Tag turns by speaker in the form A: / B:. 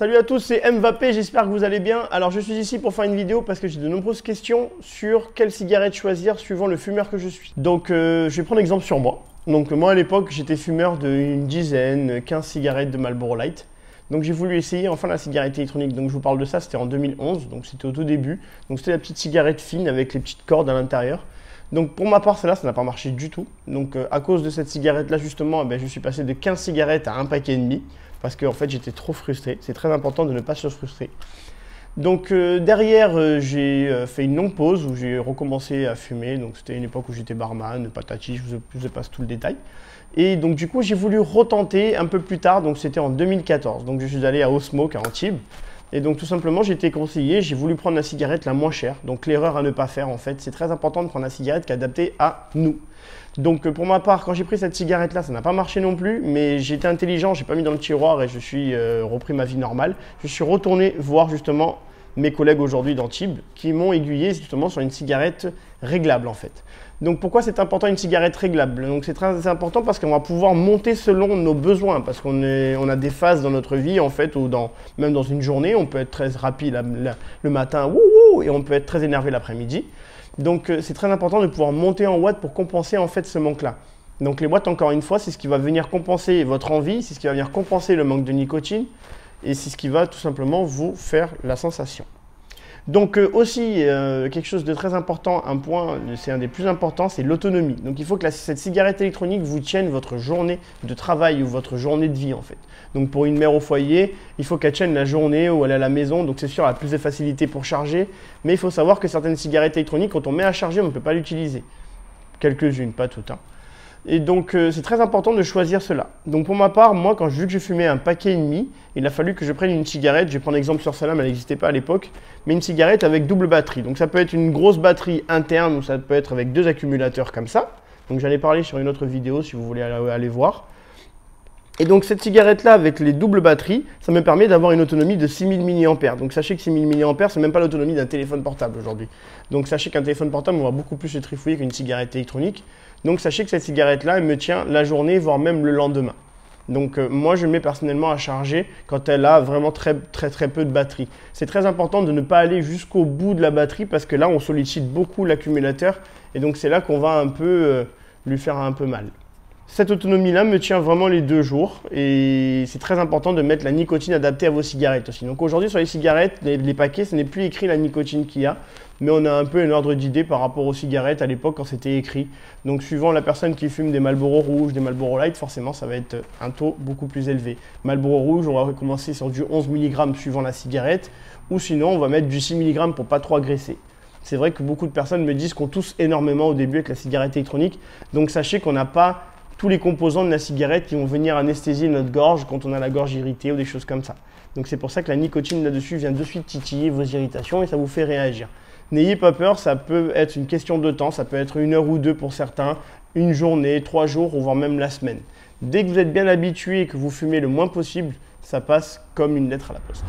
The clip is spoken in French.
A: Salut à tous, c'est Mbappé, j'espère que vous allez bien. Alors je suis ici pour faire une vidéo parce que j'ai de nombreuses questions sur quelle cigarette choisir suivant le fumeur que je suis. Donc je vais prendre exemple sur moi. Donc moi à l'époque j'étais fumeur d'une dizaine, 15 cigarettes de Marlboro Light. Donc j'ai voulu essayer enfin la cigarette électronique. Donc je vous parle de ça, c'était en 2011, donc c'était au tout début. Donc c'était la petite cigarette fine avec les petites cordes à l'intérieur. Donc pour ma part, celle-là, ça n'a pas marché du tout. Donc à cause de cette cigarette-là, justement, je suis passé de 15 cigarettes à un paquet et demi. Parce qu'en fait, j'étais trop frustré. C'est très important de ne pas se frustrer. Donc derrière, j'ai fait une longue pause où j'ai recommencé à fumer. Donc c'était une époque où j'étais barman, patati, je vous passe tout le détail. Et donc du coup, j'ai voulu retenter un peu plus tard. Donc c'était en 2014. Donc je suis allé à Osmoke, à Antibes. Et donc tout simplement, j'ai été conseillé, j'ai voulu prendre la cigarette la moins chère. Donc l'erreur à ne pas faire en fait, c'est très important de prendre la cigarette qui est adaptée à nous. Donc pour ma part, quand j'ai pris cette cigarette là, ça n'a pas marché non plus, mais j'ai été intelligent, j'ai pas mis dans le tiroir et je suis repris ma vie normale. Je suis retourné voir justement mes collègues aujourd'hui d'Antibes qui m'ont aiguillé justement sur une cigarette réglable en fait. Donc pourquoi c'est important une cigarette réglable? Donc c'est très important parce qu'on va pouvoir monter selon nos besoins, parce qu'on a des phases dans notre vie en fait, ou même dans une journée, on peut être très rapide le matin, wouhou, et on peut être très énervé l'après-midi. Donc c'est très important de pouvoir monter en watts pour compenser en fait ce manque-là. Donc les watts, encore une fois, c'est ce qui va venir compenser votre envie, c'est ce qui va venir compenser le manque de nicotine, et c'est ce qui va tout simplement vous faire la sensation. Donc aussi, quelque chose de très important, un point, c'est un des plus importants, c'est l'autonomie. Donc il faut que cette cigarette électronique vous tienne votre journée de travail ou votre journée de vie en fait. Donc pour une mère au foyer, il faut qu'elle tienne la journée où elle est à la maison. Donc c'est sûr, elle a plus de facilité pour charger. Mais il faut savoir que certaines cigarettes électroniques, quand on met à charger, on ne peut pas l'utiliser. Quelques-unes, pas toutes. Et donc c'est très important de choisir cela. Donc pour ma part, moi vu que je fumais un paquet et demi, il a fallu que je prenne une cigarette, je vais prendre l'exemple sur celle-là, mais elle n'existait pas à l'époque, mais une cigarette avec double batterie. Donc ça peut être une grosse batterie interne ou ça peut être avec deux accumulateurs comme ça. Donc j'en ai parlé sur une autre vidéo si vous voulez aller voir. Et donc cette cigarette-là avec les doubles batteries, ça me permet d'avoir une autonomie de 6000 mAh. Donc sachez que 6000 mAh, c'est même pas l'autonomie d'un téléphone portable aujourd'hui. Donc sachez qu'un téléphone portable, on va beaucoup plus se trifouiller qu'une cigarette électronique. Donc sachez que cette cigarette-là, elle me tient la journée, voire même le lendemain. Donc moi, je mets personnellement à charger quand elle a vraiment très peu de batterie. C'est très important de ne pas aller jusqu'au bout de la batterie parce que là, on sollicite beaucoup l'accumulateur. Et donc c'est là qu'on va un peu lui faire un peu mal. Cette autonomie-là me tient vraiment les 2 jours et c'est très important de mettre la nicotine adaptée à vos cigarettes aussi. Donc aujourd'hui sur les cigarettes, les paquets, ce n'est plus écrit la nicotine qu'il y a, mais on a un peu un ordre d'idée par rapport aux cigarettes à l'époque quand c'était écrit. Donc suivant la personne qui fume des Marlboro rouges, des Marlboro Light, forcément ça va être un taux beaucoup plus élevé. Marlboro rouge, on va commencer sur du 11 mg suivant la cigarette, ou sinon on va mettre du 6 mg pour pas trop agresser. C'est vrai que beaucoup de personnes me disent qu'on tousse énormément au début avec la cigarette électronique, donc sachez qu'on n'a pas tous les composants de la cigarette qui vont venir anesthésier notre gorge quand on a la gorge irritée ou des choses comme ça. Donc c'est pour ça que la nicotine là-dessus vient de suite titiller vos irritations et ça vous fait réagir. N'ayez pas peur, ça peut être une question de temps, ça peut être 1 heure ou 2 pour certains, une journée, 3 jours ou voire même la semaine. Dès que vous êtes bien habitué et que vous fumez le moins possible, ça passe comme une lettre à la poste.